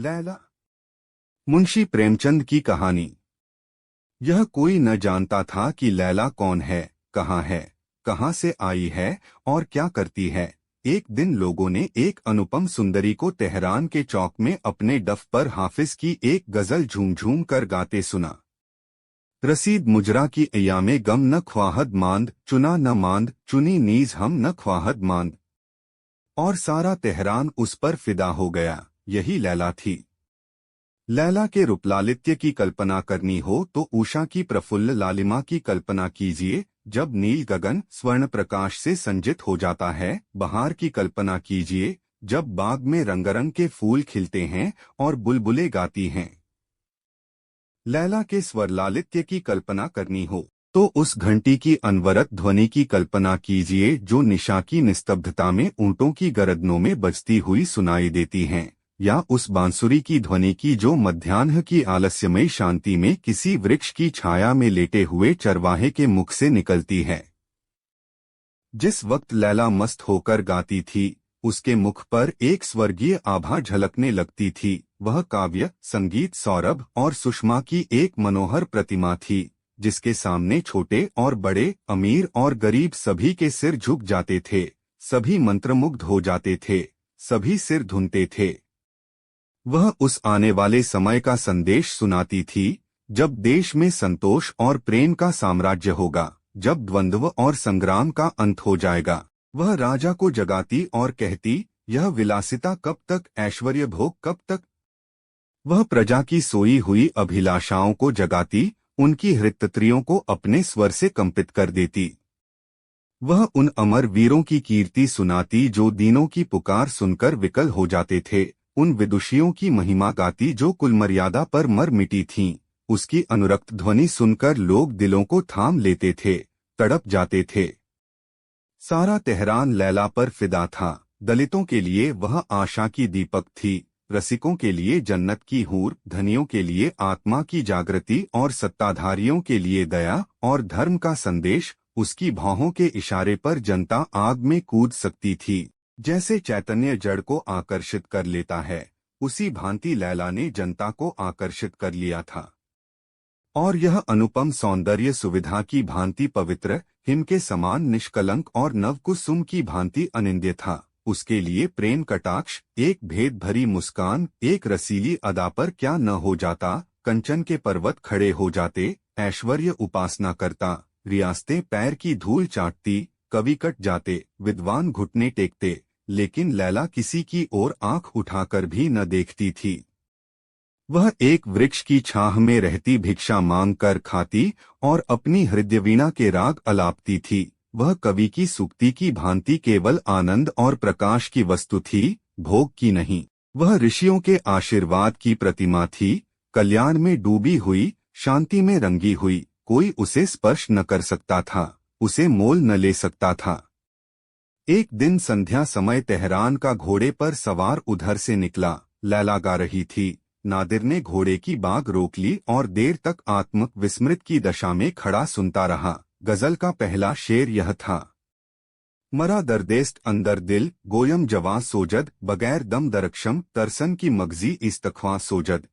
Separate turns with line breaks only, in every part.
लैला। मुंशी प्रेमचंद की कहानी। यह कोई न जानता था कि लैला कौन है, कहाँ से आई है और क्या करती है। एक दिन लोगों ने एक अनुपम सुंदरी को तेहरान के चौक में अपने डफ पर हाफिज की एक गजल झूम झूम कर गाते सुना। रसीद मुजरा की अयामे गम न ख्वाहद मांद, चुना न मांद, चुनी नीज हम न ख्वाहद मांद। और सारा तेहरान उस पर फिदा हो गया। यही लैला थी। लैला के रूपलालित्य की कल्पना करनी हो तो उषा की प्रफुल्ल लालिमा की कल्पना कीजिए, जब नील गगन स्वर्ण प्रकाश से संजित हो जाता है। बहार की कल्पना कीजिए, जब बाग में रंगरंग के फूल खिलते हैं और बुलबुलें गाती हैं। लैला के स्वरलालित्य की कल्पना करनी हो तो उस घंटी की अनवरत ध्वनि की कल्पना कीजिए जो निशा की निस्तब्धता में ऊंटों की गरदनों में बजती हुई सुनाई देती हैं, या उस बांसुरी की ध्वनि की जो मध्याह्न की आलस्यमयी शांति में किसी वृक्ष की छाया में लेटे हुए चरवाहे के मुख से निकलती है। जिस वक्त लैला मस्त होकर गाती थी, उसके मुख पर एक स्वर्गीय आभा झलकने लगती थी। वह काव्य, संगीत, सौरभ और सुषमा की एक मनोहर प्रतिमा थी, जिसके सामने छोटे और बड़े, अमीर और गरीब सभी के सिर झुक जाते थे, सभी मंत्रमुग्ध हो जाते थे, सभी सिर धुनते थे। वह उस आने वाले समय का संदेश सुनाती थी, जब देश में संतोष और प्रेम का साम्राज्य होगा, जब द्वंद्व और संग्राम का अंत हो जाएगा। वह राजा को जगाती और कहती, यह विलासिता कब तक, ऐश्वर्य भोग कब तक। वह प्रजा की सोई हुई अभिलाषाओं को जगाती, उनकी हृत्तत्रियों को अपने स्वर से कंपित कर देती। वह उन अमर वीरों की कीर्ति सुनाती जो दीनों की पुकार सुनकर विकल हो जाते थे, उन विदुषियों की महिमा गाती जो कुल मर्यादा पर मर मिटी थीं। उसकी अनुरक्त ध्वनि सुनकर लोग दिलों को थाम लेते थे, तड़प जाते थे। सारा तेहरान लैला पर फिदा था। दलितों के लिए वह आशा की दीपक थी, रसिकों के लिए जन्नत की हूर, धनियों के लिए आत्मा की जागृति और सत्ताधारियों के लिए दया और धर्म का संदेश। उसकी भौहों के इशारे पर जनता आग में कूद सकती थी। जैसे चैतन्य जड़ को आकर्षित कर लेता है, उसी भांति लैला ने जनता को आकर्षित कर लिया था। और यह अनुपम सौंदर्य सुविधा की भांति पवित्र, हिम के समान निष्कलंक और नवकुसुम की भांति अनिंद्य था। उसके लिए प्रेम कटाक्ष, एक भेद भरी मुस्कान, एक रसीली अदा पर क्या न हो जाता। कंचन के पर्वत खड़े हो जाते, ऐश्वर्य उपासना करता, रियासतें पैर की धूल चाटती, कवि कट जाते, विद्वान घुटने टेकते, लेकिन लैला किसी की ओर आंख उठाकर भी न देखती थी। वह एक वृक्ष की छाह में रहती, भिक्षा मांग कर खाती और अपनी हृदयवीणा के राग अलापती थी। वह कवि की सूक्ति की भांति केवल आनंद और प्रकाश की वस्तु थी, भोग की नहीं। वह ऋषियों के आशीर्वाद की प्रतिमा थी, कल्याण में डूबी हुई, शांति में रंगी हुई। कोई उसे स्पर्श न कर सकता था, उसे मोल न ले सकता था। एक दिन संध्या समय तेहरान का घोड़े पर सवार उधर से निकला। लैला गा रही थी। नादिर ने घोड़े की बाग रोक ली और देर तक आत्म विस्मृत की दशा में खड़ा सुनता रहा। गजल का पहला शेर यह था, मरा दर्देस्त अंदर दिल, गोयम जवां सोजद, बगैर दम दरक्षम, तरसन की मगजी इस्तख्वां सोजद।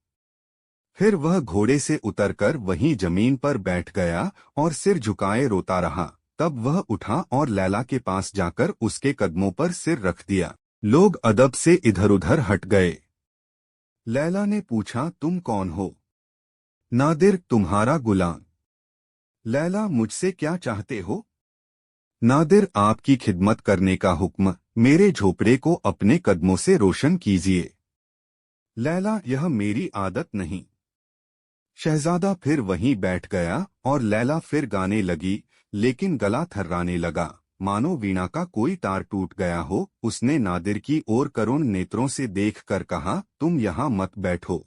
फिर वह घोड़े से उतरकर वहीं जमीन पर बैठ गया और सिर झुकाए रोता रहा। तब वह उठा और लैला के पास जाकर उसके कदमों पर सिर रख दिया। लोग अदब से इधर उधर हट गए। लैला ने पूछा, तुम कौन हो? नादिर, तुम्हारा गुलाम। लैला, मुझसे क्या चाहते हो? नादिर, आपकी खिदमत करने का हुक्म। मेरे झोपड़े को अपने कदमों से रोशन कीजिए। लैला, यह मेरी आदत नहीं। शहजादा फिर वहीं बैठ गया और लैला फिर गाने लगी, लेकिन गला थर्राने लगा, मानो वीणा का कोई तार टूट गया हो। उसने नादिर की ओर करुण नेत्रों से देखकर कहा, तुम यहाँ मत बैठो।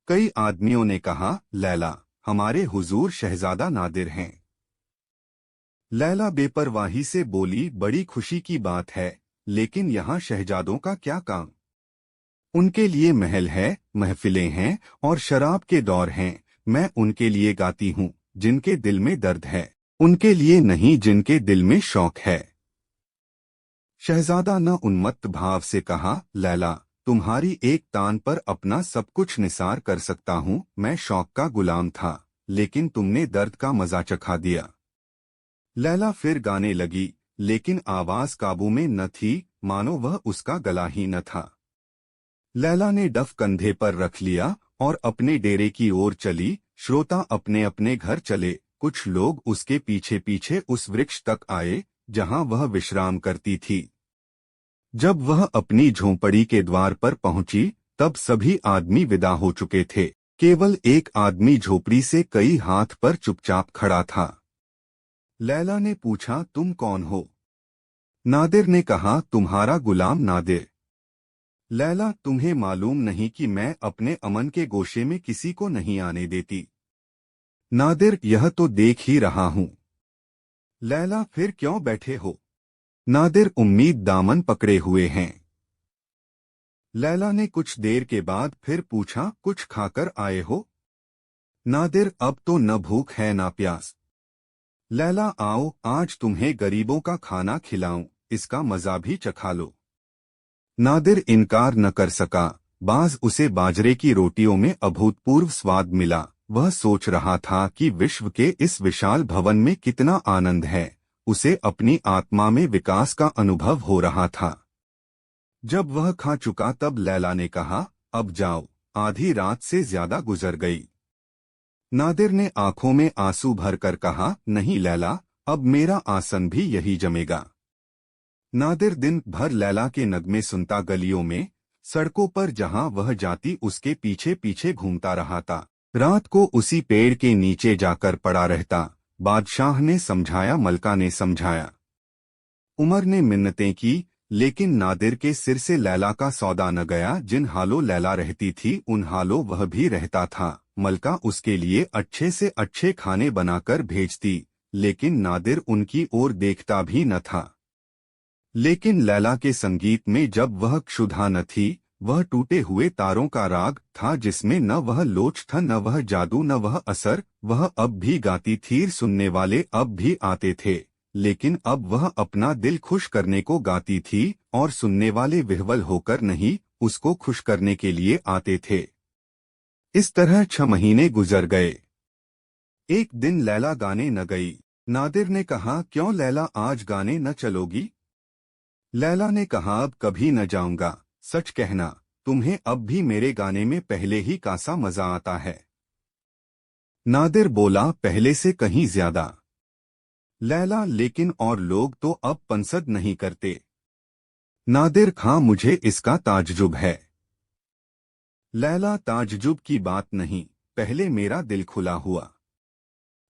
कई आदमियों ने कहा, लैला, हमारे हुजूर शहजादा नादिर हैं। लैला बेपरवाही से बोली, बड़ी खुशी की बात है, लेकिन यहाँ शहजादों का क्या काम? उनके लिए महल है, महफिलें हैं और शराब के दौर हैं। मैं उनके लिए गाती हूँ जिनके दिल में दर्द है, उनके लिए नहीं जिनके दिल में शौक है। शहजादा ने उन्मत्त भाव से कहा, लैला, तुम्हारी एक तान पर अपना सब कुछ निसार कर सकता हूँ। मैं शौक का गुलाम था, लेकिन तुमने दर्द का मजा चखा दिया। लैला फिर गाने लगी, लेकिन आवाज काबू में न थी, मानो वह उसका गला ही न था। लैला ने डफ कंधे पर रख लिया और अपने डेरे की ओर चली। श्रोता अपने अपने घर चले। कुछ लोग उसके पीछे पीछे उस वृक्ष तक आए जहां वह विश्राम करती थी। जब वह अपनी झोंपड़ी के द्वार पर पहुंची, तब सभी आदमी विदा हो चुके थे। केवल एक आदमी झोपड़ी से कई हाथ पर चुपचाप खड़ा था। लैला ने पूछा, तुम कौन हो? नादिर ने कहा, तुम्हारा गुलाम नादिर। लैला, तुम्हें मालूम नहीं कि मैं अपने अमन के गोशे में किसी को नहीं आने देती? नादिर, यह तो देख ही रहा हूं। लैला, फिर क्यों बैठे हो? नादिर, उम्मीद दामन पकड़े हुए हैं। लैला ने कुछ देर के बाद फिर पूछा, कुछ खाकर आए हो? नादिर, अब तो न भूख है न प्यास। लैला, आओ आज तुम्हें गरीबों का खाना खिलाऊं, इसका मजा भी चखा लो। नादिर इनकार न कर सका। बाज उसे बाजरे की रोटियों में अभूतपूर्व स्वाद मिला। वह सोच रहा था कि विश्व के इस विशाल भवन में कितना आनंद है। उसे अपनी आत्मा में विकास का अनुभव हो रहा था। जब वह खा चुका तब लैला ने कहा, अब जाओ, आधी रात से ज्यादा गुजर गई। नादिर ने आंखों में आंसू भरकर कहा, नहीं लैला, अब मेरा आसन भी यही जमेगा। नादिर दिन भर लैला के नगमे सुनता गलियों में, सड़कों पर जहां वह जाती उसके पीछे पीछे घूमता रहा था। रात को उसी पेड़ के नीचे जाकर पड़ा रहता। बादशाह ने समझाया, मलका ने समझाया, उमर ने मिन्नतें की, लेकिन नादिर के सिर से लैला का सौदा न गया। जिन हालों लैला रहती थी उन हालों वह भी रहता था। मलका उसके लिए अच्छे से अच्छे खाने बनाकर भेजती, लेकिन नादिर उनकी ओर देखता भी न था। लेकिन लैला के संगीत में जब वह क्षुधा न थी, वह टूटे हुए तारों का राग था जिसमें न वह लोच था, न वह जादू, न वह असर। वह अब भी गाती थी, सुनने वाले अब भी आते थे, लेकिन अब वह अपना दिल खुश करने को गाती थी और सुनने वाले विह्वल होकर नहीं, उसको खुश करने के लिए आते थे। इस तरह 6 महीने गुजर गए। एक दिन लैला गाने न गई। नादिर ने कहा, क्यों लैला, आज गाने न चलोगी? लैला ने कहा, अब कभी न जाऊंगा। सच कहना, तुम्हें अब भी मेरे गाने में पहले ही का सा मजा आता है। नादिर बोला, पहले से कहीं ज्यादा। लैला, लेकिन और लोग तो अब पंसद नहीं करते। नादिर, खां, मुझे इसका ताज्जुब है। लैला, ताज्जुब की बात नहीं, पहले मेरा दिल खुला हुआ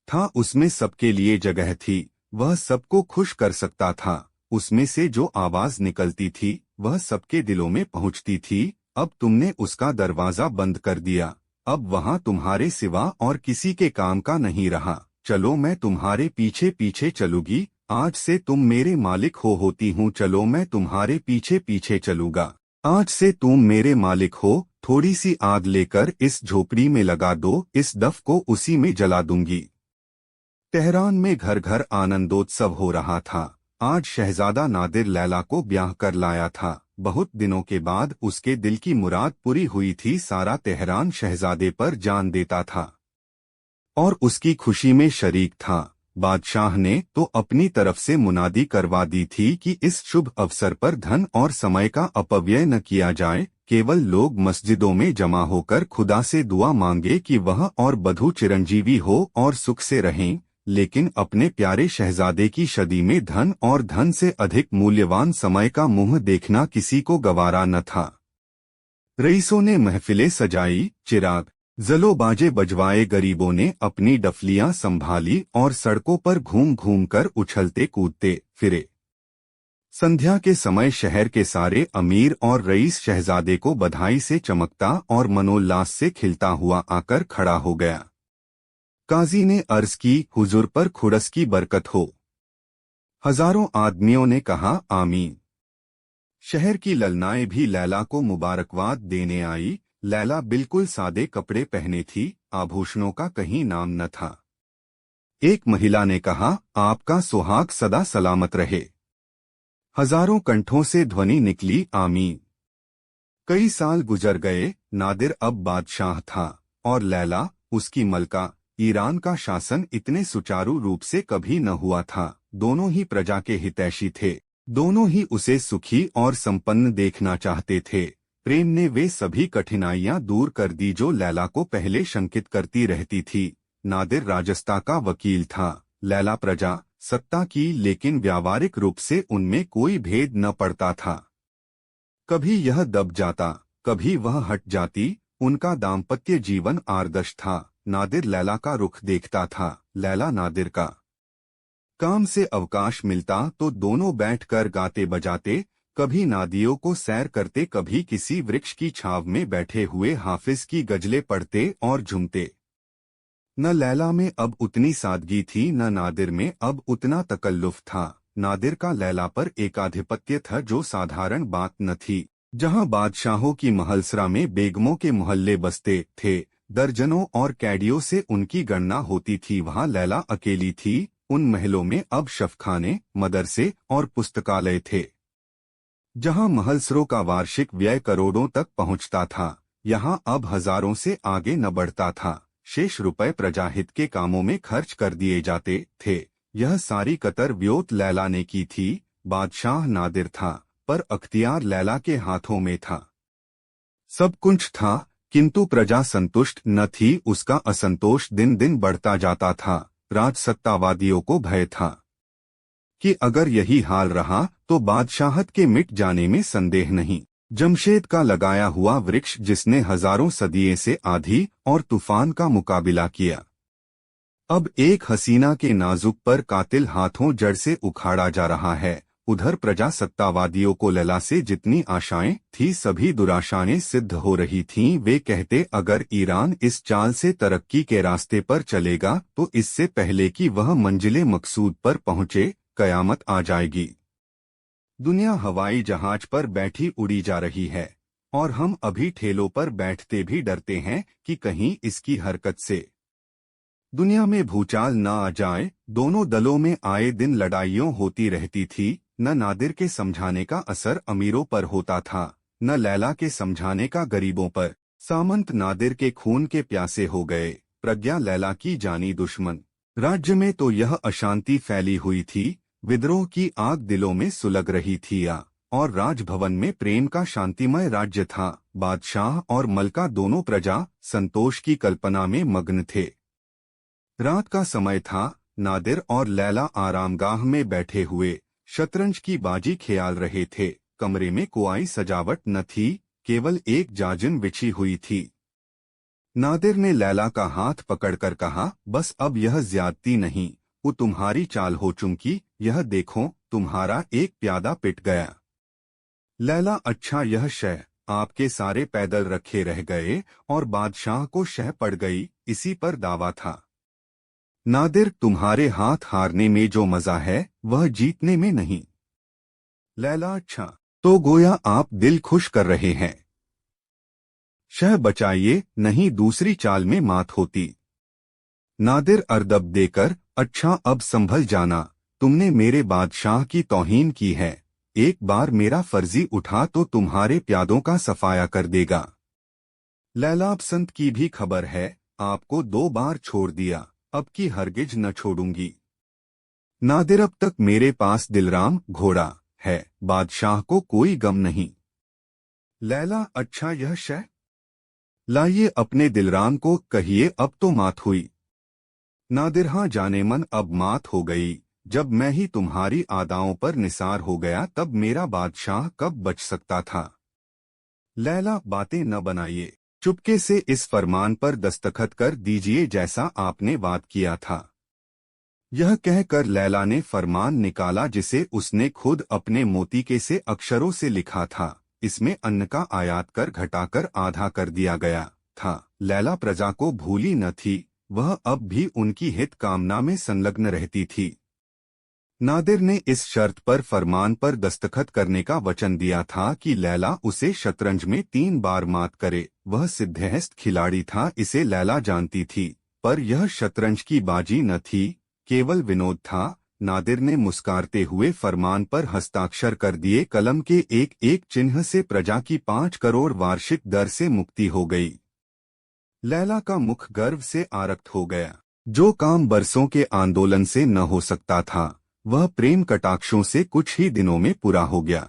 था, उसमें सबके लिए जगह थी, वह सबको खुश कर सकता था। उसमें से जो आवाज निकलती थी वह सबके दिलों में पहुंचती थी। अब तुमने उसका दरवाजा बंद कर दिया। अब वहां तुम्हारे सिवा और किसी के काम का नहीं रहा। चलो मैं तुम्हारे पीछे पीछे चलूंगी। आज से तुम मेरे मालिक होती हूँ। चलो मैं तुम्हारे पीछे पीछे चलूंगा। आज से तुम मेरे मालिक हो। थोड़ी सी आग लेकर इस झोपड़ी में लगा दो, इस दफ को उसी में जला दूंगी। तेहरान में घर घर आनंदोत्सव हो रहा था। आज शहजादा नादिर लैला को ब्याह कर लाया था। बहुत दिनों के बाद उसके दिल की मुराद पूरी हुई थी। सारा तेहरान शहजादे पर जान देता था और उसकी खुशी में शरीक था। बादशाह ने तो अपनी तरफ से मुनादी करवा दी थी कि इस शुभ अवसर पर धन और समय का अपव्यय न किया जाए। केवल लोग मस्जिदों में जमा होकर खुदा से दुआ मांगे कि वह और बधू चिरंजीवी हो और सुख से रहें। लेकिन अपने प्यारे शहजादे की शादी में धन और धन से अधिक मूल्यवान समय का मुंह देखना किसी को गवारा न था। रईसों ने महफिलें सजाई, चिराग जलो बाजे बजवाए, गरीबों ने अपनी डफलियां संभाली और सड़कों पर घूम घूम कर उछलते कूदते फिरे। संध्या के समय शहर के सारे अमीर और रईस शहजादे को बधाई से चमकता और मनोल्लास से खिलता हुआ आकर खड़ा हो गया। काजी ने अर्ज की, हुजूर पर खुड़स की बरकत हो। हजारों आदमियों ने कहा, आमीन। शहर की ललनाएं भी लैला को मुबारकबाद देने आई। लैला बिल्कुल सादे कपड़े पहने थी, आभूषणों का कहीं नाम न था। एक महिला ने कहा, आपका सुहाग सदा सलामत रहे। हजारों कंठों से ध्वनि निकली, आमीन। कई साल गुजर गए। नादिर अब बादशाह था और लैला उसकी मलका। ईरान का शासन इतने सुचारू रूप से कभी न हुआ था। दोनों ही प्रजा के हितैषी थे। दोनों ही उसे सुखी और संपन्न देखना चाहते थे। प्रेम ने वे सभी कठिनाइयां दूर कर दी जो लैला को पहले शंकित करती रहती थी। नादिर राजस्ता का वकील था, लैला प्रजा सत्ता की, लेकिन व्यावहारिक रूप से उनमें कोई भेद न पड़ता था। कभी यह दब जाता, कभी वह हट जाती। उनका दाम्पत्य जीवन आदर्श था। नादिर लैला का रुख देखता था, लैला नादिर का। काम से अवकाश मिलता तो दोनों बैठकर गाते बजाते, कभी नादियों को सैर करते, कभी किसी वृक्ष की छांव में बैठे हुए हाफिज की गजलें पढ़ते और झूमते। न लैला में अब उतनी सादगी थी, न नादिर में अब उतना तकल्लुफ था। नादिर का लैला पर एकाधिपत्य था जो साधारण बात न थी। जहां बादशाहों की महलसरा में बेगमों के मोहल्ले बसते थे, दर्जनों और कैडियों से उनकी गणना होती थी, वहां लैला अकेली थी। उन महलों में अब शफखाने, मदरसे और पुस्तकालय थे। जहां महलसरों का वार्षिक व्यय करोड़ों तक पहुंचता था, यहां अब हजारों से आगे न बढ़ता था। शेष रुपए प्रजाहित के कामों में खर्च कर दिए जाते थे। यह सारी कतर व्योत लैला ने की थी। बादशाह नादिर था, पर अख्तियार लैला के हाथों में था। सब कुछ था, किंतु प्रजा संतुष्ट न थी। उसका असंतोष दिन दिन बढ़ता जाता था। राजसत्तावादियों को भय था कि अगर यही हाल रहा तो बादशाहत के मिट जाने में संदेह नहीं। जमशेद का लगाया हुआ वृक्ष जिसने हजारों सदियों से आंधी और तूफान का मुकाबला किया, अब एक हसीना के नाजुक पर कातिल हाथों जड़ से उखाड़ा जा रहा है। उधर प्रजा सत्तावादियों को लैला से जितनी आशाएं थी, सभी दुराशाएं सिद्ध हो रही थीं। वे कहते, अगर ईरान इस चाल से तरक्की के रास्ते पर चलेगा तो इससे पहले कि वह मंजिले मकसूद पर पहुंचे, कयामत आ जाएगी। दुनिया हवाई जहाज पर बैठी उड़ी जा रही है और हम अभी ठेलों पर बैठते भी डरते हैं कि कहीं इसकी हरकत से दुनिया में भूचाल न आ जाए। दोनों दलों में आए दिन लड़ाइयों होती रहती थी। न नादिर के समझाने का असर अमीरों पर होता था, न लैला के समझाने का गरीबों पर। सामंत नादिर के खून के प्यासे हो गए, प्रज्ञा लैला की जानी दुश्मन। राज्य में तो यह अशांति फैली हुई थी, विद्रोह की आग दिलों में सुलग रही थी। और राजभवन में प्रेम का शांतिमय राज्य था। बादशाह और मलका दोनों प्रजा संतोष की कल्पना में मग्न थे। रात का समय था। नादिर और लैला आरामगाह में बैठे हुए शतरंज की बाजी खेल रहे थे। कमरे में कोई सजावट न थी, केवल एक जाजिम बिछी हुई थी। नादिर ने लैला का हाथ पकड़कर कहा, बस अब यह ज्यादती नहीं, वो तुम्हारी चाल हो चुकी। यह देखो, तुम्हारा एक प्यादा पिट गया। लैला, अच्छा, यह शह आपके सारे पैदल रखे रह गए और बादशाह को शह पड़ गई, इसी पर दावा था। नादिर, तुम्हारे हाथ हारने में जो मजा है वह जीतने में नहीं। लैला, अच्छा, तो गोया आप दिल खुश कर रहे हैं। शह बचाइए, नहीं दूसरी चाल में मात होती। नादिर अर्दब देकर, अच्छा, अब संभल जाना, तुमने मेरे बादशाह की तौहीन की है। एक बार मेरा फर्जी उठा तो तुम्हारे प्यादों का सफाया कर देगा। लैला, संत की भी खबर है, आपको 2 बार छोड़ दिया, अब की हरगिज न छोड़ूंगी। नादिर, अब तक मेरे पास दिलराम घोड़ा है, बादशाह को कोई गम नहीं। लैला, अच्छा, यह शह लाइए, अपने दिलराम को कहिए अब तो मात हुई। नादिर, हाँ जाने मन, अब मात हो गई। जब मैं ही तुम्हारी आदाओं पर निसार हो गया तब मेरा बादशाह कब बच सकता था। लैला, बातें न बनाइए, चुपके से इस फरमान पर दस्तखत कर दीजिए जैसा आपने वाद किया था। यह कहकर लैला ने फरमान निकाला जिसे उसने खुद अपने मोतीके से अक्षरों से लिखा था। इसमें अन्न का आयात कर घटाकर आधा कर दिया गया था। लैला प्रजा को भूली न थी, वह अब भी उनकी हित कामना में संलग्न रहती थी। नादिर ने इस शर्त पर फरमान पर दस्तखत करने का वचन दिया था कि लैला उसे शतरंज में 3 बार मात करे। वह सिद्धहस्त खिलाड़ी था, इसे लैला जानती थी, पर यह शतरंज की बाजी न थी, केवल विनोद था। नादिर ने मुस्कारते हुए फरमान पर हस्ताक्षर कर दिए। कलम के एक एक चिन्ह से प्रजा की 5 करोड़ वार्षिक दर से मुक्ति हो गई। लैला का मुख गर्व से आरक्त हो गया। जो काम बरसों के आंदोलन से न हो सकता था, वह प्रेम कटाक्षों से कुछ ही दिनों में पूरा हो गया।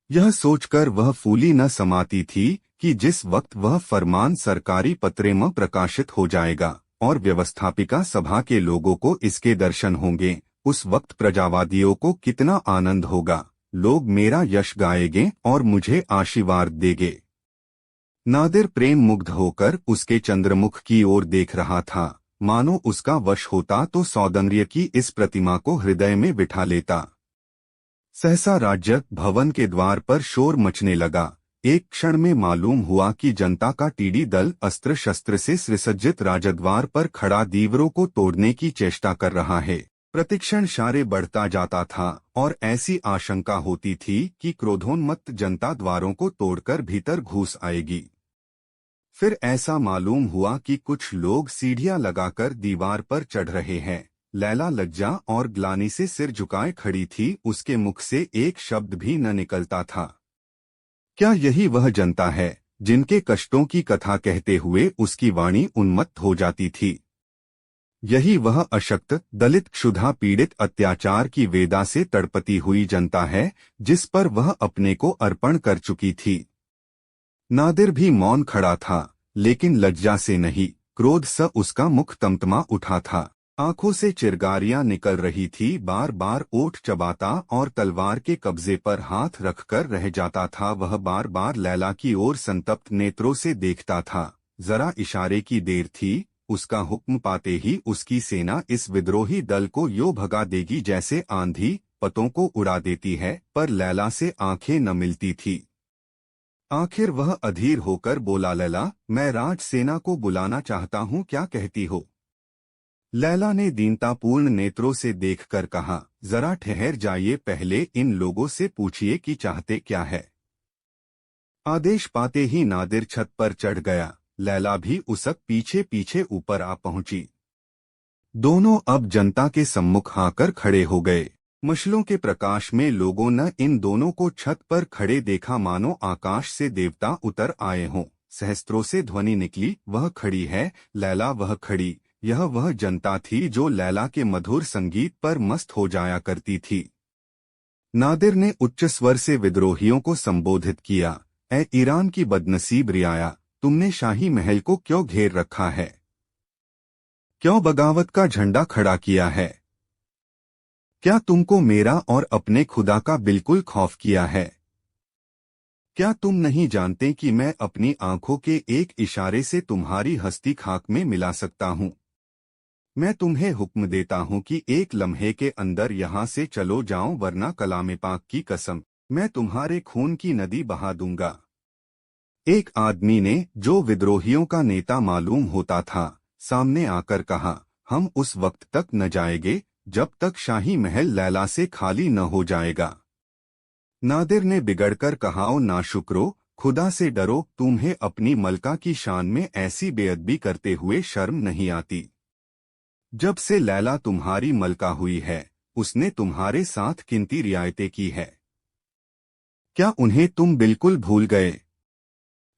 यह सोचकर वह फूली न समाती थी कि जिस वक्त वह फरमान सरकारी पत्रे में प्रकाशित हो जाएगा और व्यवस्थापिका सभा के लोगों को इसके दर्शन होंगे, उस वक्त प्रजावादियों को कितना आनंद होगा। लोग मेरा यश गाएंगे और मुझे आशीर्वाद देंगे। नादिर प्रेम मुग्ध होकर उसके चंद्रमुख की ओर देख रहा था। मानो उसका वश होता तो सौंदर्य की इस प्रतिमा को हृदय में बिठा लेता। सहसा राज्य भवन के द्वार पर शोर मचने लगा। एक क्षण में मालूम हुआ कि जनता का टीडी दल अस्त्र शस्त्र से सुसज्जित राजद्वार पर खड़ा दीवारों को तोड़ने की चेष्टा कर रहा है। प्रतिक्षण शारे बढ़ता जाता था और ऐसी आशंका होती थी कि क्रोधोन्मत्त जनता द्वारों को तोड़कर भीतर घुस आएगी। फिर ऐसा मालूम हुआ कि कुछ लोग सीढ़ियां लगाकर दीवार पर चढ़ रहे हैं। लैला लज्जा और ग्लानि से सिर झुकाए खड़ी थी। उसके मुख से एक शब्द भी न निकलता था। क्या यही वह जनता है जिनके कष्टों की कथा कहते हुए उसकी वाणी उन्मत्त हो जाती थी? यही वह अशक्त, दलित, क्षुधा पीड़ित, अत्याचार की वेदा से तड़पती हुई जनता है जिस पर वह अपने को अर्पण कर चुकी थी। नादिर भी मौन खड़ा था, लेकिन लज्जा से नहीं, क्रोध से उसका मुख तमतमा उठा था। आंखों से चिरगारियां निकल रही थी। बार बार ओठ चबाता और तलवार के कब्जे पर हाथ रखकर रह जाता था। वह बार बार लैला की ओर संतप्त नेत्रों से देखता था। जरा इशारे की देर थी, उसका हुक्म पाते ही उसकी सेना इस विद्रोही दल को यूं भगा देगी जैसे आंधी पतों को उड़ा देती है। पर लैला से आंखें न मिलती थी। आखिर वह अधीर होकर बोला, लैला, मैं राज सेना को बुलाना चाहता हूँ, क्या कहती हो? लैला ने दीनतापूर्ण नेत्रों से देखकर कहा, जरा ठहर जाइए, पहले इन लोगों से पूछिए कि चाहते क्या है। आदेश पाते ही नादिर छत पर चढ़ गया। लैला भी उसक पीछे पीछे ऊपर आ पहुंची। दोनों अब जनता के सम्मुख आकर खड़े हो गए। मशालों के प्रकाश में लोगों ने इन दोनों को छत पर खड़े देखा, मानो आकाश से देवता उतर आए हों। सहस्त्रों से ध्वनि निकली, वह खड़ी है, लैला वह खड़ी। यह वह जनता थी जो लैला के मधुर संगीत पर मस्त हो जाया करती थी। नादिर ने उच्च स्वर से विद्रोहियों को संबोधित किया, ए ईरान की बदनसीब रियाया, तुमने शाही महल को क्यों घेर रखा है? क्यों बगावत का झंडा खड़ा किया है? क्या तुमको मेरा और अपने खुदा का बिल्कुल खौफ किया है? क्या तुम नहीं जानते कि मैं अपनी आंखों के एक इशारे से तुम्हारी हस्ती खाक में मिला सकता हूँ? मैं तुम्हें हुक्म देता हूँ कि एक लम्हे के अंदर यहाँ से चलो जाओ, वरना कलामे पाक की कसम, मैं तुम्हारे खून की नदी बहा दूंगा। एक आदमी ने, जो विद्रोहियों का नेता मालूम होता था, सामने आकर कहा, हम उस वक्त तक न जाएंगे जब तक शाही महल लैला से खाली न हो जाएगा। नादिर ने बिगड़कर कहा, ओ नाशुक्रो, खुदा से डरो, तुम्हें अपनी मलका की शान में ऐसी बेअदबी करते हुए शर्म नहीं आती? जब से लैला तुम्हारी मलका हुई है, उसने तुम्हारे साथ कितनी रियायतें की है? क्या उन्हें तुम बिल्कुल भूल गए?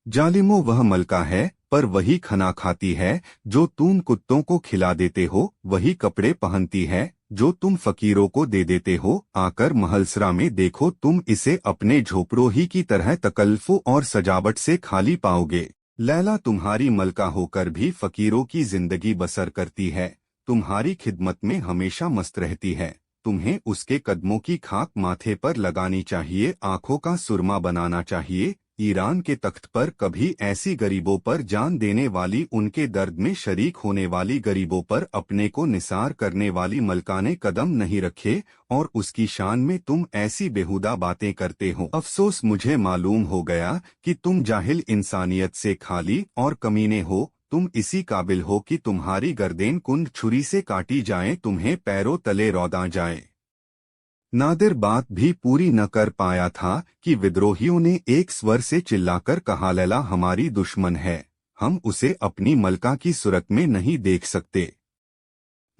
जालिमो, वह मलका है, पर वही खाना खाती है जो तुम कुत्तों को खिला देते हो, वही कपड़े पहनती है जो तुम फकीरों को दे देते हो। आकर महलसरा में देखो, तुम इसे अपने झोपड़ों ही की तरह तकल्लुफ़ और सजावट से खाली पाओगे। लैला तुम्हारी मलका होकर भी फकीरों की जिंदगी बसर करती है, तुम्हारी खिदमत में हमेशा मस्त रहती है। तुम्हें उसके कदमों की खाक माथे पर लगानी चाहिए, आंखों का सुरमा बनाना चाहिए। ईरान के तख्त पर कभी ऐसी गरीबों पर जान देने वाली, उनके दर्द में शरीक होने वाली, गरीबों पर अपने को निसार करने वाली मलका ने कदम नहीं रखे, और उसकी शान में तुम ऐसी बेहुदा बातें करते हो। अफसोस, मुझे मालूम हो गया कि तुम जाहिल, इंसानियत से खाली और कमीने हो। तुम इसी काबिल हो कि तुम्हारी गर्देन कुंद छुरी से काटी जाए, तुम्हें पैरों तले रौंदा जाए। नादिर बात भी पूरी न कर पाया था कि विद्रोहियों ने एक स्वर से चिल्लाकर कहा, लैला हमारी दुश्मन है, हम उसे अपनी मलका की सूरत में नहीं देख सकते।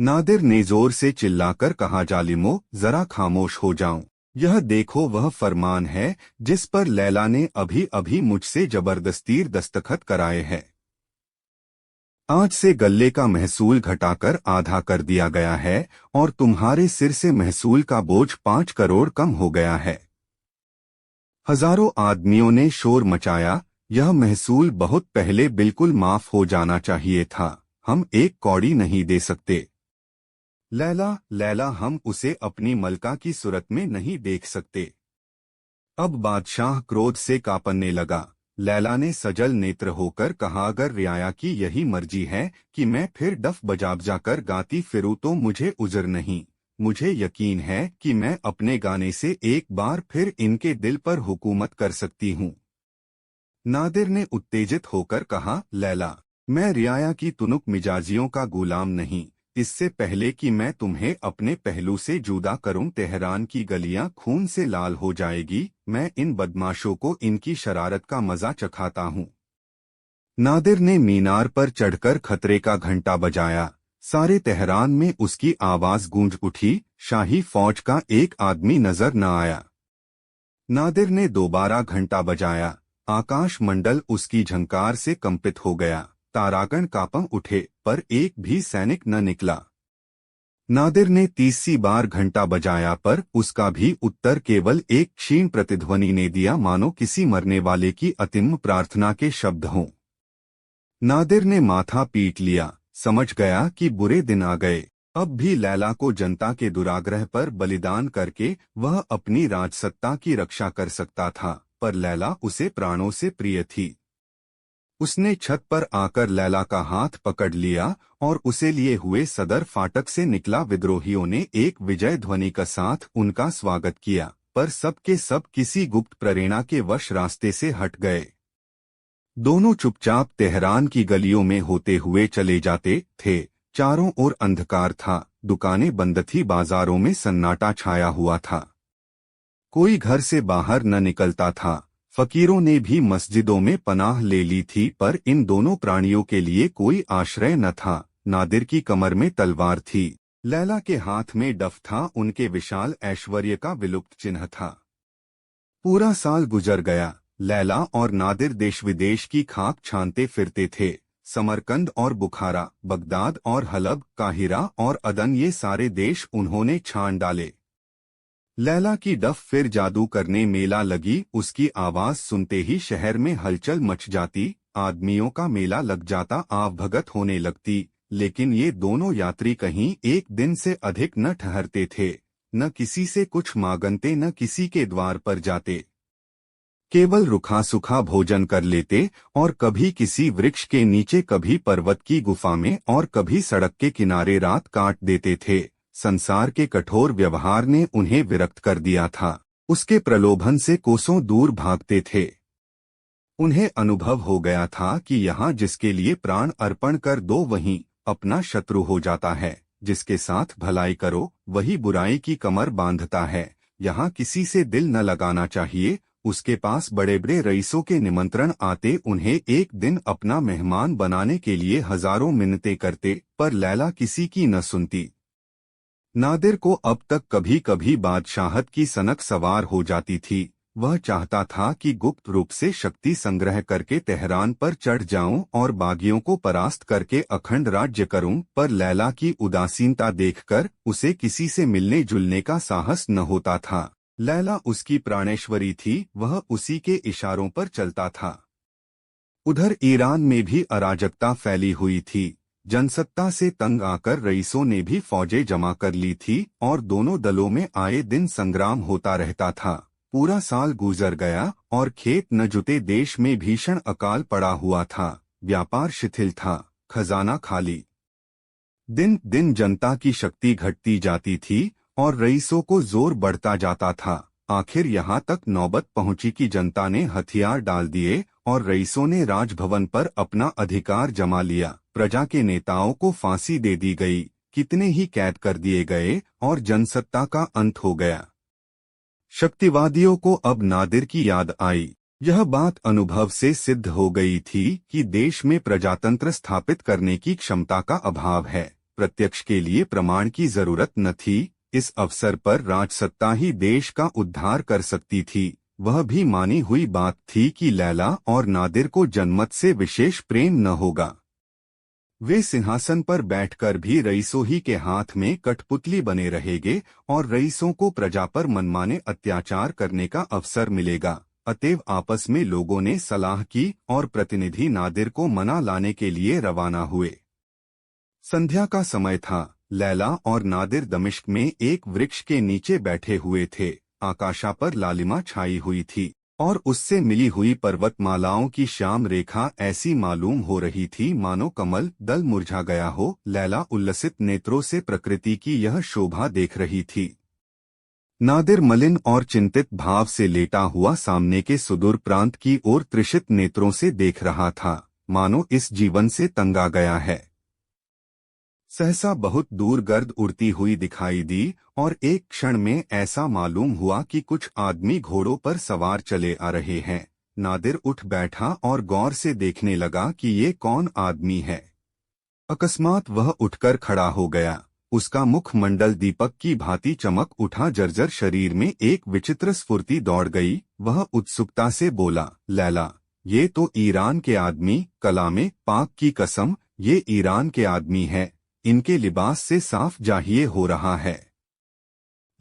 नादिर ने जोर से चिल्लाकर कहा, जालिमो, जरा खामोश हो जाऊं। यह देखो वह फरमान है जिस पर लैला ने अभी अभी मुझसे जबरदस्ती दस्तखत कराए हैं। आज से गल्ले का महसूल घटाकर आधा कर दिया गया है और तुम्हारे सिर से महसूल का बोझ 5 करोड़ कम हो गया है। हजारों आदमियों ने शोर मचाया, यह महसूल बहुत पहले बिल्कुल माफ हो जाना चाहिए था। हम 1 कौड़ी नहीं दे सकते। लैला, लैला, हम उसे अपनी मलका की सूरत में नहीं देख सकते। अब बादशाह क्रोध से कांपने लगा। लैला ने सजल नेत्र होकर कहा, अगर रियाया की यही मर्जी है कि मैं फिर डफ बजाकर गाती फिरूं तो मुझे उज़र नहीं। मुझे यकीन है कि मैं अपने गाने से एक बार फिर इनके दिल पर हुकूमत कर सकती हूँ। नादिर ने उत्तेजित होकर कहा, लैला, मैं रियाया की तुनुक मिजाजियों का गुलाम नहीं। इससे पहले कि मैं तुम्हें अपने पहलू से जुदा करूं, तेहरान की गलियां खून से लाल हो जाएगी। मैं इन बदमाशों को इनकी शरारत का मजा चखाता हूं। नादिर ने मीनार पर चढ़कर खतरे का घंटा बजाया। सारे तेहरान में उसकी आवाज गूंज उठी। शाही फौज का एक आदमी नजर न आया। नादिर ने दोबारा घंटा बजाया। आकाश मंडल उसकी झंकार से कंपित हो गया। तारागण कांप उठे, पर एक भी सैनिक न निकला। नादिर ने 30वीं बार घंटा बजाया, पर उसका भी उत्तर केवल एक क्षीण प्रतिध्वनि ने दिया, मानो किसी मरने वाले की अतिम प्रार्थना के शब्द हों। नादिर ने माथा पीट लिया, समझ गया कि बुरे दिन आ गए। अब भी लैला को जनता के दुराग्रह पर बलिदान करके वह अपनी राजसत्ता की रक्षा कर सकता था, पर लैला उसे प्राणों से प्रिय थी। उसने छत पर आकर लैला का हाथ पकड़ लिया और उसे लिए हुए सदर फाटक से निकला। विद्रोहियों ने एक विजय ध्वनि के साथ उनका स्वागत किया, पर सब के सब किसी गुप्त प्रेरणा के वश रास्ते से हट गए। दोनों चुपचाप तेहरान की गलियों में होते हुए चले जाते थे। चारों ओर अंधकार था, दुकानें बंद थी, बाजारों में सन्नाटा छाया हुआ था। कोई घर से बाहर न निकलता था। फकीरों ने भी मस्जिदों में पनाह ले ली थी, पर इन दोनों प्राणियों के लिए कोई आश्रय न था। नादिर की कमर में तलवार थी, लैला के हाथ में डफ था, उनके विशाल ऐश्वर्य का विलुप्त चिन्ह था। पूरा साल गुजर गया। लैला और नादिर देश विदेश की खाक छानते फिरते थे। समरकंद और बुखारा, बगदाद और हलब, काहिरा और अदन, ये सारे देश उन्होंने छान डाले। लैला की डफ फिर जादू करने मेला लगी। उसकी आवाज सुनते ही शहर में हलचल मच जाती, आदमियों का मेला लग जाता, आवभगत होने लगती। लेकिन ये दोनों यात्री कहीं एक दिन से अधिक न ठहरते थे, न किसी से कुछ मांगते, न किसी के द्वार पर जाते। केवल रुखा सुखा भोजन कर लेते और कभी किसी वृक्ष के नीचे, कभी पर्वत की गुफा में और कभी सड़क के किनारे रात काट देते थे। संसार के कठोर व्यवहार ने उन्हें विरक्त कर दिया था। उसके प्रलोभन से कोसों दूर भागते थे। उन्हें अनुभव हो गया था कि यहाँ जिसके लिए प्राण अर्पण कर दो वहीं अपना शत्रु हो जाता है। जिसके साथ भलाई करो वही बुराई की कमर बांधता है। यहाँ किसी से दिल न लगाना चाहिए। उसके पास बड़े बड़े रईसों के निमंत्रण आते, उन्हें एक दिन अपना मेहमान बनाने के लिए हजारों मिन्नतें करते, पर लैला किसी की न सुनती। नादिर को अब तक कभी कभी बादशाहत की सनक सवार हो जाती थी। वह चाहता था कि गुप्त रूप से शक्ति संग्रह करके तेहरान पर चढ़ जाऊं और बागियों को परास्त करके अखंड राज्य करूं, पर लैला की उदासीनता देखकर उसे किसी से मिलने जुलने का साहस न होता था। लैला उसकी प्राणेश्वरी थी, वह उसी के इशारों पर चलता था। उधर ईरान में भी अराजकता फैली हुई थी। जनसत्ता से तंग आकर रईसों ने भी फौजें जमा कर ली थी और दोनों दलों में आए दिन संग्राम होता रहता था। पूरा साल गुजर गया और खेत न जुते, देश में भीषण अकाल पड़ा हुआ था। व्यापार शिथिल था, खजाना खाली। दिन दिन जनता की शक्ति घटती जाती थी और रईसों को जोर बढ़ता जाता था। आखिर यहाँ तक नौबत पहुंची कि जनता ने हथियार डाल दिए और रईसों ने राजभवन पर अपना अधिकार जमा लिया। प्रजा के नेताओं को फांसी दे दी गई, कितने ही कैद कर दिए गए और जनसत्ता का अंत हो गया। शक्तिवादियों को अब नादिर की याद आई। यह बात अनुभव से सिद्ध हो गई थी कि देश में प्रजातंत्र स्थापित करने की क्षमता का अभाव है। प्रत्यक्ष के लिए प्रमाण की जरूरत न थी। इस अवसर पर राजसत्ता ही देश का उद्धार कर सकती थी। वह भी मानी हुई बात थी कि लैला और नादिर को जन्मत से विशेष प्रेम न होगा। वे सिंहासन पर बैठकर भी रईसों ही के हाथ में कठपुतली बने रहेंगे और रईसों को प्रजा पर मनमाने अत्याचार करने का अवसर मिलेगा। अतएव आपस में लोगों ने सलाह की और प्रतिनिधि नादिर को मना लाने के लिए रवाना हुए। संध्या का समय था। लैला और नादिर दमिश्क में एक वृक्ष के नीचे बैठे हुए थे। आकाशा पर लालिमा छाई हुई थी और उससे मिली हुई पर्वतमालाओं की श्याम रेखा ऐसी मालूम हो रही थी मानो कमल दल मुरझा गया हो। लैला उल्लसित नेत्रों से प्रकृति की यह शोभा देख रही थी। नादिर मलिन और चिंतित भाव से लेटा हुआ सामने के सुदूर प्रांत की ओर तृषित नेत्रों से देख रहा था, मानो इस जीवन से तंगा गया है। सहसा बहुत दूर गर्द उड़ती हुई दिखाई दी और एक क्षण में ऐसा मालूम हुआ कि कुछ आदमी घोड़ों पर सवार चले आ रहे हैं। नादिर उठ बैठा और गौर से देखने लगा कि ये कौन आदमी है। अकस्मात वह उठकर खड़ा हो गया। उसका मुखमंडल दीपक की भांति चमक उठा। जर्जर शरीर में एक विचित्र स्फूर्ति दौड़ गई। वह उत्सुकता से बोला, लैला, ये तो ईरान के आदमी, कलामे पाक की कसम, ये ईरान के आदमी है। इनके लिबास से साफ जाहिए हो रहा है।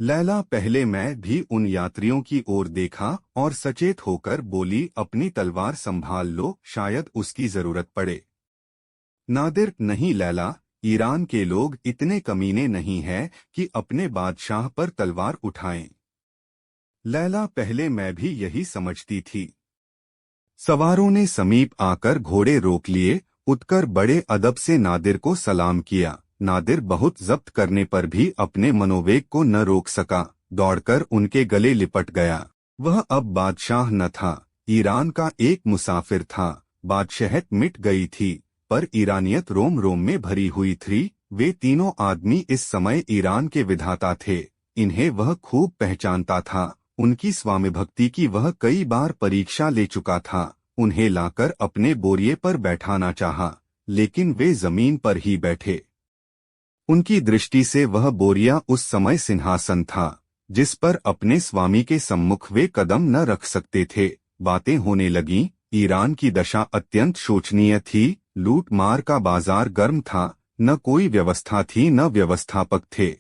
लैला पहले मैं भी उन यात्रियों की ओर देखा और सचेत होकर बोली, अपनी तलवार संभाल लो, शायद उसकी जरूरत पड़े। नादिर, नहीं लैला, ईरान के लोग इतने कमीने नहीं हैं कि अपने बादशाह पर तलवार उठाएं। लैला, पहले मैं भी यही समझती थी। सवारों ने समीप आकर घोड़े रोक लिए। उठकर बड़े अदब से नादिर को सलाम किया। नादिर बहुत जब्त करने पर भी अपने मनोवेग को न रोक सका। दौड़कर उनके गले लिपट गया। वह अब बादशाह न था, ईरान का एक मुसाफिर था। बादशाहत मिट गई थी, पर ईरानियत रोम रोम में भरी हुई थी। वे तीनों आदमी इस समय ईरान के विधाता थे। इन्हें वह खूब पहचानता था। उनकी स्वामी भक्ति की वह कई बार परीक्षा ले चुका था। उन्हें लाकर अपने बोरिए पर बैठाना चाहा, लेकिन वे जमीन पर ही बैठे। उनकी दृष्टि से वह बोरिया उस समय सिंहासन था, जिस पर अपने स्वामी के सम्मुख वे कदम न रख सकते थे। बातें होने लगीं। ईरान की दशा अत्यंत शोचनीय थी। लूट मार का बाजार गर्म था। न कोई व्यवस्था थी, न व्यवस्थापक थे।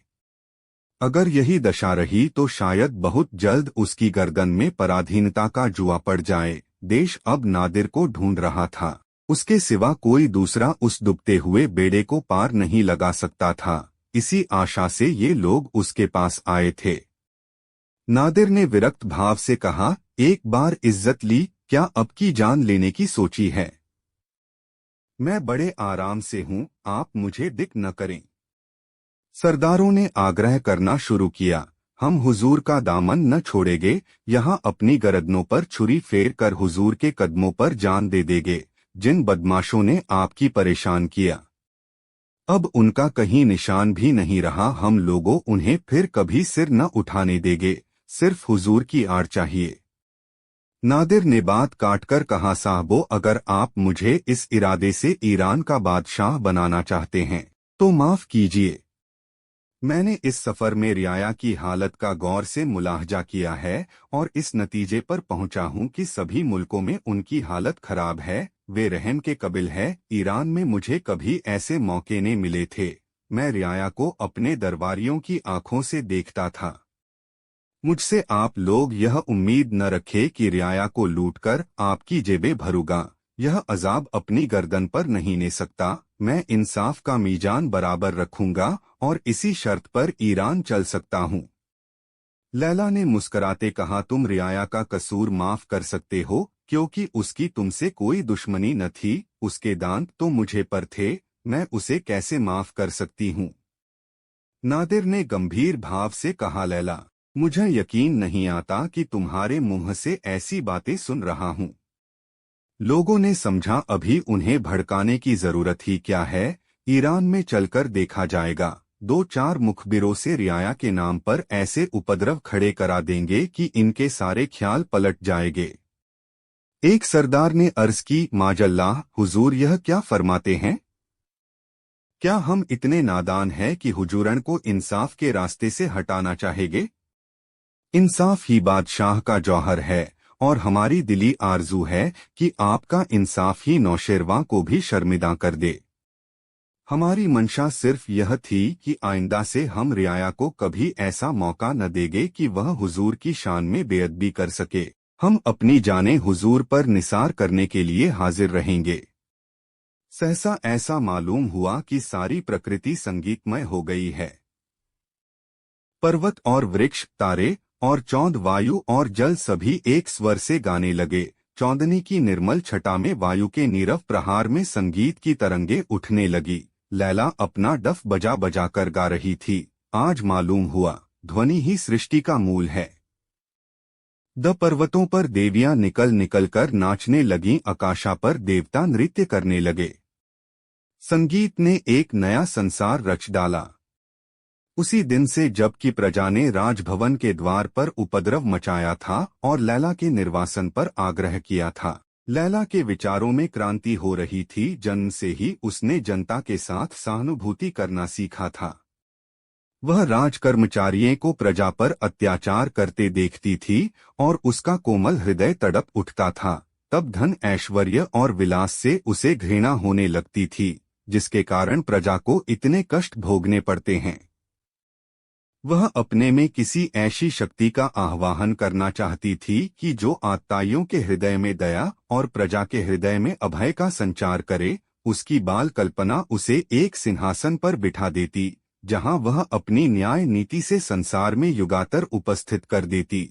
अगर यही दशा रही तो शायद बहुत जल्द उसकी गर्दन में पराधीनता का जुआ पड़ जाए। देश अब नादिर को ढूंढ रहा था। उसके सिवा कोई दूसरा उस डूबते हुए बेड़े को पार नहीं लगा सकता था। इसी आशा से ये लोग उसके पास आए थे। नादिर ने विरक्त भाव से कहा, एक बार इज्जत ली, क्या अब की जान लेने की सोची है? मैं बड़े आराम से हूँ, आप मुझे दिक न करें। सरदारों ने आग्रह करना शुरू किया, हम हुजूर का दामन न छोड़ेंगे। यहाँ अपनी गर्दनों पर छुरी फेर कर हुजूर के कदमों पर जान दे देंगे। जिन बदमाशों ने आपकी परेशान किया, अब उनका कहीं निशान भी नहीं रहा। हम लोगों उन्हें फिर कभी सिर न उठाने देंगे। सिर्फ हुजूर की आड़ चाहिए। नादिर ने बात काटकर कहा, साहबो, अगर आप मुझे इस इरादे से ईरान का बादशाह बनाना चाहते हैं तो माफ कीजिए। मैंने इस सफर में रियाया की हालत का गौर से मुलाहजा किया है और इस नतीजे पर पहुंचा हूं कि सभी मुल्कों में उनकी हालत खराब है। वे रहम के कबिल है। ईरान में मुझे कभी ऐसे मौके नहीं मिले थे। मैं रियाया को अपने दरबारियों की आंखों से देखता था। मुझसे आप लोग यह उम्मीद न रखे कि रियाया को लूटकर आपकी जेबें भरूंगा। यह अजाब अपनी गर्दन पर नहीं ले सकता। मैं इंसाफ का मीजान बराबर रखूंगा और इसी शर्त पर ईरान चल सकता हूँ। लैला ने मुस्कराते कहा, तुम रियाया का कसूर माफ कर सकते हो क्योंकि उसकी तुमसे कोई दुश्मनी न थी। उसके दांत तो मुझे पर थे, मैं उसे कैसे माफ कर सकती हूँ? नादिर ने गंभीर भाव से कहा, लैला, मुझे यकीन नहीं आता कि तुम्हारे मुंह से ऐसी बातें सुन रहा हूँ। लोगों ने समझा अभी उन्हें भड़काने की जरूरत ही क्या है। ईरान में चलकर देखा जाएगा। 2-4 मुखबिरों से रियाया के नाम पर ऐसे उपद्रव खड़े करा देंगे कि इनके सारे ख्याल पलट जाएंगे। एक सरदार ने अर्ज की, माजल्लाह, हुजूर यह क्या फरमाते हैं? क्या हम इतने नादान हैं कि हुजूरन को इंसाफ के रास्ते से हटाना चाहेंगे? इंसाफ ही बादशाह का जौहर है और हमारी दिली आरजू है कि आपका इंसाफ ही नौशेरवां को भी शर्मिंदा कर दे। हमारी मंशा सिर्फ यह थी कि आइंदा से हम रियाया को कभी ऐसा मौका न देंगे कि वह हुजूर की शान में बेअदबी कर सके। हम अपनी जानें हुजूर पर निसार करने के लिए हाजिर रहेंगे। सहसा ऐसा मालूम हुआ कि सारी प्रकृति संगीतमय हो गई है। पर्वत और वृक्ष, तारे और चौंद, वायु और जल सभी एक स्वर से गाने लगे। चौंदनी की निर्मल छटा में वायु के नीरव प्रहार में संगीत की तरंगे उठने लगी। लैला अपना डफ बजा बजा कर गा रही थी। आज मालूम हुआ ध्वनि ही सृष्टि का मूल है। द पर्वतों पर देवियां निकल निकल कर नाचने लगीं, आकाशा पर देवता नृत्य करने लगे। संगीत ने एक नया संसार रच डाला। उसी दिन से जबकि प्रजा ने राजभवन के द्वार पर उपद्रव मचाया था और लैला के निर्वासन पर आग्रह किया था। लैला के विचारों में क्रांति हो रही थी। जन्म से ही उसने जनता के साथ सहानुभूति करना सीखा था। वह राजकर्मचारियों को प्रजा पर अत्याचार करते देखती थी और उसका कोमल हृदय तड़प उठता था। तब धन, ऐश्वर्य और विलास से उसे घृणा होने लगती थी, जिसके कारण प्रजा को इतने कष्ट भोगने पड़ते हैं। वह अपने में किसी ऐसी शक्ति का आह्वान करना चाहती थी कि जो आत्ताइयों के हृदय में दया और प्रजा के हृदय में अभय का संचार करे। उसकी बाल कल्पना उसे एक सिंहासन पर बिठा देती, जहां वह अपनी न्याय नीति से संसार में युगातर उपस्थित कर देती।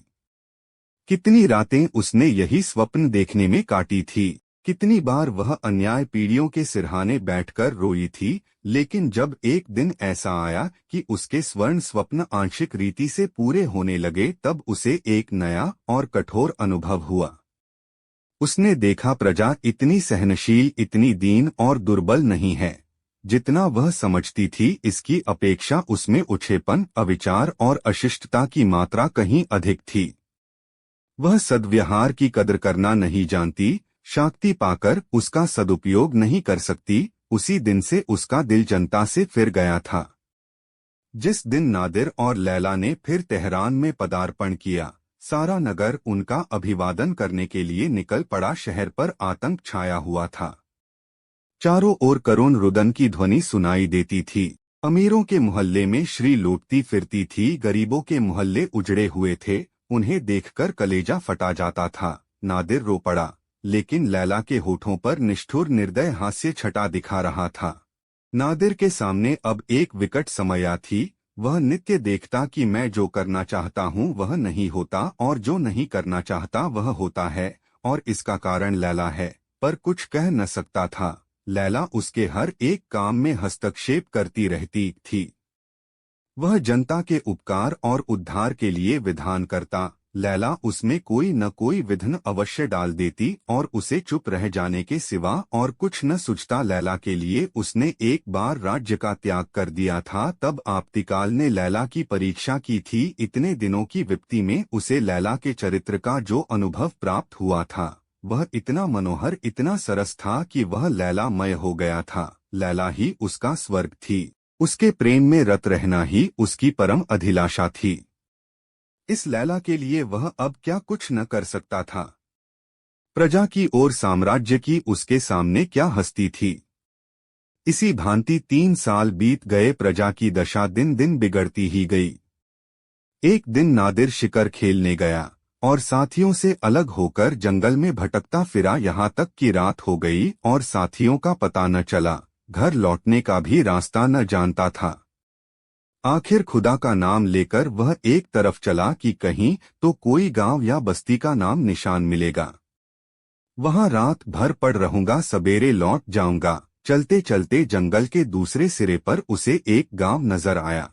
कितनी रातें उसने यही स्वप्न देखने में काटी थी। कितनी बार वह अन्याय पीढ़ियों के सिरहाने बैठकर रोई थी। लेकिन जब एक दिन ऐसा आया कि उसके स्वर्ण स्वप्न आंशिक रीति से पूरे होने लगे, तब उसे एक नया और कठोर अनुभव हुआ। उसने देखा प्रजा इतनी सहनशील, इतनी दीन और दुर्बल नहीं है जितना वह समझती थी। इसकी अपेक्षा उसमें उछेपन, अविचार और अशिष्टता की मात्रा कहीं अधिक थी। वह सद्व्यवहार की कदर करना नहीं जानती, शक्ति पाकर उसका सदुपयोग नहीं कर सकती। उसी दिन से उसका दिल जनता से फिर गया था। जिस दिन नादिर और लैला ने फिर तेहरान में पदार्पण किया, सारा नगर उनका अभिवादन करने के लिए निकल पड़ा। शहर पर आतंक छाया हुआ था। चारों ओर करुण रुदन की ध्वनि सुनाई देती थी। अमीरों के मोहल्ले में श्री लूटती फिरती थी, गरीबों के मोहल्ले उजड़े हुए थे। उन्हें देखकर कलेजा फटा जाता था। नादिर रो पड़ा, लेकिन लैला के होठों पर निष्ठुर निर्दय हास्य छटा दिखा रहा था। नादिर के सामने अब एक विकट समस्या थी। वह नित्य देखता कि मैं जो करना चाहता हूँ वह नहीं होता और जो नहीं करना चाहता वह होता है, और इसका कारण लैला है, पर कुछ कह न सकता था। लैला उसके हर एक काम में हस्तक्षेप करती रहती थी। वह जनता के उपकार और उद्धार के लिए विधान करता। लैला उसमें कोई न कोई विघ्न अवश्य डाल देती और उसे चुप रह जाने के सिवा और कुछ न सूझता। लैला के लिए उसने एक बार राज्य का त्याग कर दिया था। तब आप्तिकाल ने लैला की परीक्षा की थी। इतने दिनों की विपत्ति में उसे लैला के चरित्र का जो अनुभव प्राप्त हुआ था वह इतना मनोहर, इतना सरस था कि वह लैलामय हो गया था। लैला ही उसका स्वर्ग थी। उसके प्रेम में रत रहना ही उसकी परम अभिलाषा थी। इस लैला के लिए वह अब क्या कुछ न कर सकता था। प्रजा की और साम्राज्य की उसके सामने क्या हस्ती थी। इसी भांति 3 साल बीत गए। प्रजा की दशा दिन दिन बिगड़ती ही गई। एक दिन नादिर शिकार खेलने गया और साथियों से अलग होकर जंगल में भटकता फिरा। यहाँ तक कि रात हो गई और साथियों का पता न चला। घर लौटने का भी रास्ता न जानता था। आखिर खुदा का नाम लेकर वह एक तरफ चला कि कहीं तो कोई गांव या बस्ती का नाम निशान मिलेगा। वहां रात भर पड़ रहूंगा, सवेरे लौट जाऊंगा। चलते चलते जंगल के दूसरे सिरे पर उसे एक गांव नजर आया,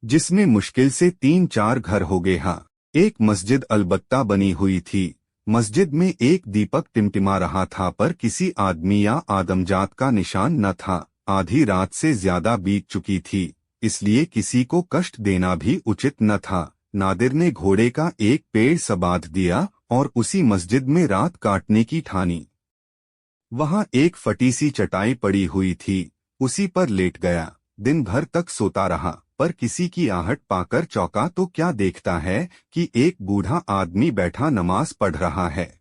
जिसमें मुश्किल से 3-4 घर होंगे। हाँ, एक मस्जिद अलबत्ता बनी हुई थी। मस्जिद में एक दीपक टिमटिमा रहा था, पर किसी आदमी या आदमजात का निशान न था। आधी रात से ज्यादा बीत चुकी थी, इसलिए किसी को कष्ट देना भी उचित न था। नादिर ने घोड़े का एक पेड़ बांध दिया और उसी मस्जिद में रात काटने की ठानी। वहां एक फटी सी चटाई पड़ी हुई थी, उसी पर लेट गया। दिन भर तक सोता रहा, पर किसी की आहट पाकर चौंका तो क्या देखता है कि एक बूढ़ा आदमी बैठा नमाज पढ़ रहा है।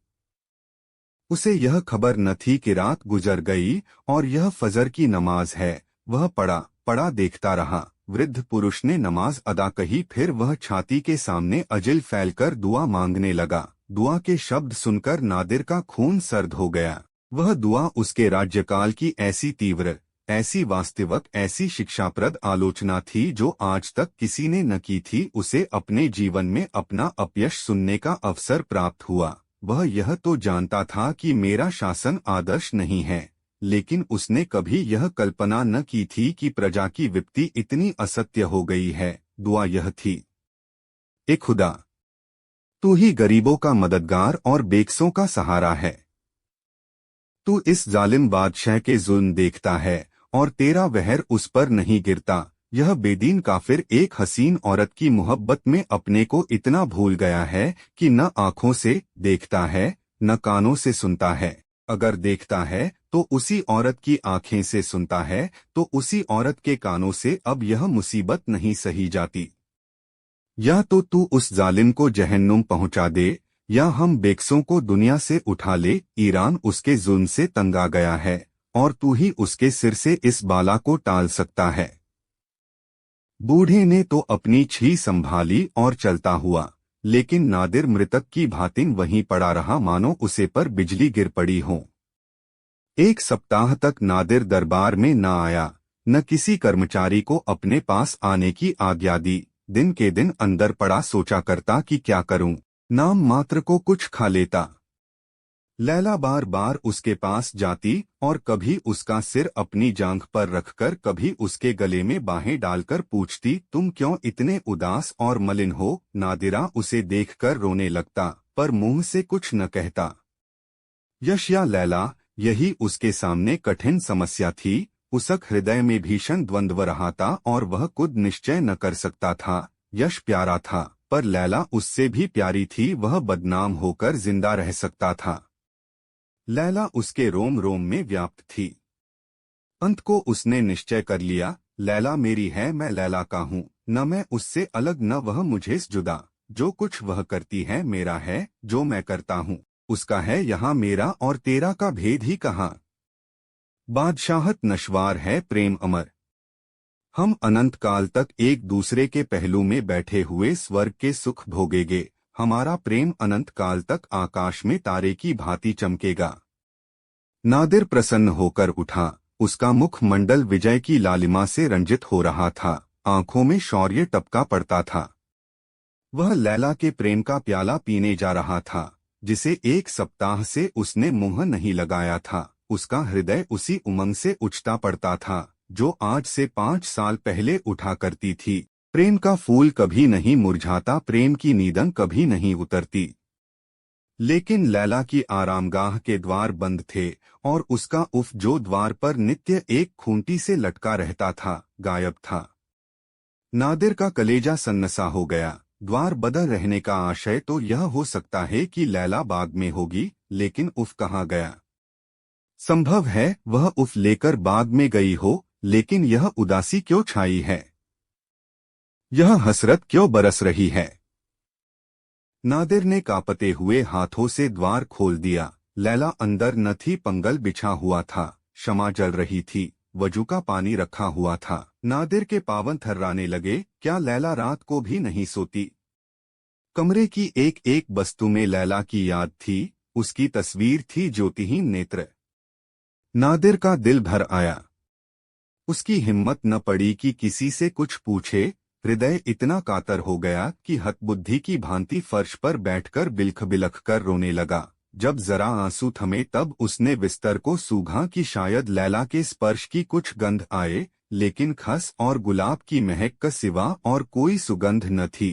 उसे यह खबर न थी कि रात गुजर गई और यह फजर की नमाज है। वह पड़ा पड़ा देखता रहा। वृद्ध पुरुष ने नमाज अदा कही, फिर वह छाती के सामने अजिल फैलकर दुआ मांगने लगा। दुआ के शब्द सुनकर नादिर का खून सर्द हो गया। वह दुआ उसके राज्यकाल की ऐसी तीव्र, ऐसी वास्तविक, ऐसी शिक्षाप्रद आलोचना थी जो आज तक किसी ने न की थी। उसे अपने जीवन में अपना अपयश सुनने का अवसर प्राप्त हुआ। वह यह तो जानता था कि मेरा शासन आदर्श नहीं है, लेकिन उसने कभी यह कल्पना न की थी कि प्रजा की विपत्ति इतनी असत्य हो गई है। दुआ यह थी, ए खुदा, तू ही गरीबों का मददगार और बेकसों का सहारा है। तू इस जालिम बादशाह के जुल्म देखता है और तेरा वहर उस पर नहीं गिरता। यह बेदीन काफिर एक हसीन औरत की मोहब्बत में अपने को इतना भूल गया है कि न आंखों से देखता है, न कानों से सुनता है। अगर देखता है तो उसी औरत की आंखें से, सुनता है तो उसी औरत के कानों से। अब यह मुसीबत नहीं सही जाती। या तो तू उस जालिम को जहन्नुम पहुंचा दे, या हम बेकसों को दुनिया से उठा ले। ईरान उसके जुल्म से तंग आ गया है और तू ही उसके सिर से इस बाला को टाल सकता है। बूढ़े ने तो अपनी छी संभाली और चलता हुआ, लेकिन नादिर मृतक की भांति वहीं पड़ा रहा, मानो उसे पर बिजली गिर पड़ी हो। एक सप्ताह तक नादिर दरबार में न आया, न किसी कर्मचारी को अपने पास आने की आज्ञा दी। दिन के दिन अंदर पड़ा सोचा करता कि क्या करूं, नाम मात्र को कुछ खा लेता। लैला बार बार उसके पास जाती और कभी उसका सिर अपनी जांघ पर रखकर, कभी उसके गले में बाहें डालकर पूछती, तुम क्यों इतने उदास और मलिन हो। नादिरा उसे देखकर रोने लगता, पर मुंह से कुछ न कहता। यश या लैला, यही उसके सामने कठिन समस्या थी। उसक हृदय में भीषण द्वंद्व रहा था और वह खुद निश्चय न कर सकता था। यश प्यारा था, पर लैला उससे भी प्यारी थी। वह बदनाम होकर जिंदा रह सकता था। लैला उसके रोम रोम में व्याप्त थी। अंत को उसने निश्चय कर लिया, लैला मेरी है, मैं लैला का हूँ, न मैं उससे अलग न वह मुझे से जुदा। जो कुछ वह करती है मेरा है, जो मैं करता हूँ उसका है। यहाँ मेरा और तेरा का भेद ही कहाँ। बादशाहत नश्वार है, प्रेम अमर। हम अनंत काल तक एक दूसरे के पहलू में बैठे हुए स्वर्ग के सुख भोगेंगे। हमारा प्रेम अनंत काल तक आकाश में तारे की भांति चमकेगा। नादिर प्रसन्न होकर उठा। उसका मुख मंडल विजय की लालिमा से रंजित हो रहा था, आंखों में शौर्य टपका पड़ता था। वह लैला के प्रेम का प्याला पीने जा रहा था, जिसे एक सप्ताह से उसने मुंह नहीं लगाया था। उसका हृदय उसी उमंग से उछता पड़ता था जो आज से 5 साल पहले उठा करती थी। प्रेम का फूल कभी नहीं मुरझाता, प्रेम की नींदन कभी नहीं उतरती। लेकिन लैला की आरामगाह के द्वार बंद थे और उसका उफ, जो द्वार पर नित्य एक खूंटी से लटका रहता था, गायब था। नादिर का कलेजा सन्नसा हो गया। द्वार बंद रहने का आशय तो यह हो सकता है कि लैला बाग में होगी, लेकिन उफ कहाँ गया। संभव है वह उफ लेकर बाग में गई हो, लेकिन यह उदासी क्यों छाई है, यह हसरत क्यों बरस रही है। नादिर ने कांपते हुए हाथों से द्वार खोल दिया। लैला अंदर न थी, पंगल बिछा हुआ था, शमा जल रही थी, वजू का पानी रखा हुआ था। नादिर के पावन थर्राने लगे। क्या लैला रात को भी नहीं सोती? कमरे की एक एक वस्तु में लैला की याद थी, उसकी तस्वीर थी ज्योतिहीन नेत्र। नादिर का दिल भर आया। उसकी हिम्मत न पड़ी कि किसी से कुछ पूछे। हृदय इतना कातर हो गया कि हतबुद्धि की भांति फर्श पर बैठकर बिलख बिलख कर रोने लगा। जब जरा आंसू थमे तब उसने बिस्तर को सूंघा कि शायद लैला के स्पर्श की कुछ गंध आए, लेकिन खस और गुलाब की महक का सिवा और कोई सुगंध न थी।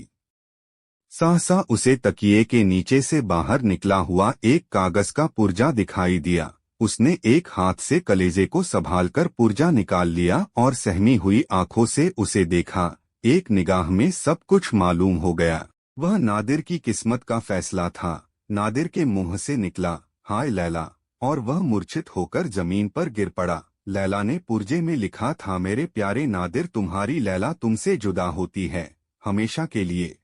सहसा उसे तकिए के नीचे से बाहर निकला हुआ एक कागज का पुर्जा दिखाई दिया। उसने एक हाथ से कलेजे को संभालकर पुर्जा निकाल लिया और सहमी हुई आंखों से उसे देखा। एक निगाह में सब कुछ मालूम हो गया। वह नादिर की किस्मत का फैसला था। नादिर के मुंह से निकला, हाय लैला, और वह मूर्छित होकर जमीन पर गिर पड़ा। लैला ने पुर्जे में लिखा था, मेरे प्यारे नादिर, तुम्हारी लैला तुमसे जुदा होती है हमेशा के लिए।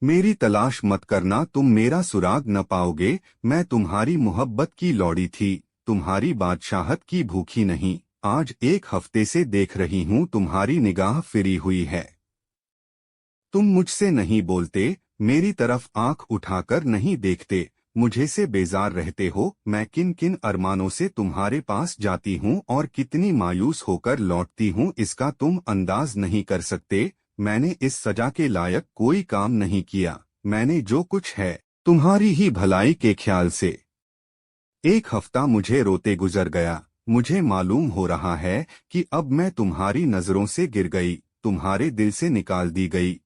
मेरी तलाश मत करना, तुम मेरा सुराग न पाओगे। मैं तुम्हारी मोहब्बत की लौड़ी थी, तुम्हारी बादशाहत की भूखी नहीं। आज 1 हफ्ते से देख रही हूँ तुम्हारी निगाह फिरी हुई है। तुम मुझसे नहीं बोलते, मेरी तरफ आंख उठाकर नहीं देखते, मुझे से बेजार रहते हो। मैं किन किन अरमानों से तुम्हारे पास जाती हूँ और कितनी मायूस होकर लौटती हूँ, इसका तुम अंदाज नहीं कर सकते। मैंने इस सजा के लायक कोई काम नहीं किया। मैंने जो कुछ है तुम्हारी ही भलाई के ख्याल से। 1 हफ्ता मुझे रोते गुजर गया। मुझे मालूम हो रहा है कि अब मैं तुम्हारी नजरों से गिर गई, तुम्हारे दिल से निकाल दी गई।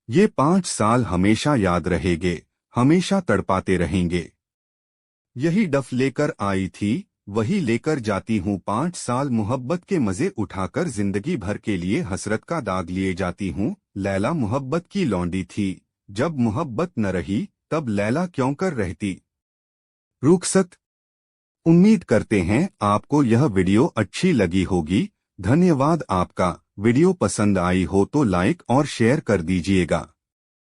ये 5 साल हमेशा याद रहेंगे, हमेशा तड़पाते रहेंगे। यही डफ लेकर आई थी, वही लेकर जाती हूँ। 5 साल मोहब्बत के मजे उठाकर जिंदगी भर के लिए हसरत का दाग लिए जाती हूँ। लैला मोहब्बत की लौंडी थी, जब मोहब्बत न रही तब लैला क्यों कर रहती रुखसत। उम्मीद करते हैं आपको यह वीडियो अच्छी लगी होगी। धन्यवाद आपका। वीडियो पसंद आई हो तो लाइक और शेयर कर दीजिएगा।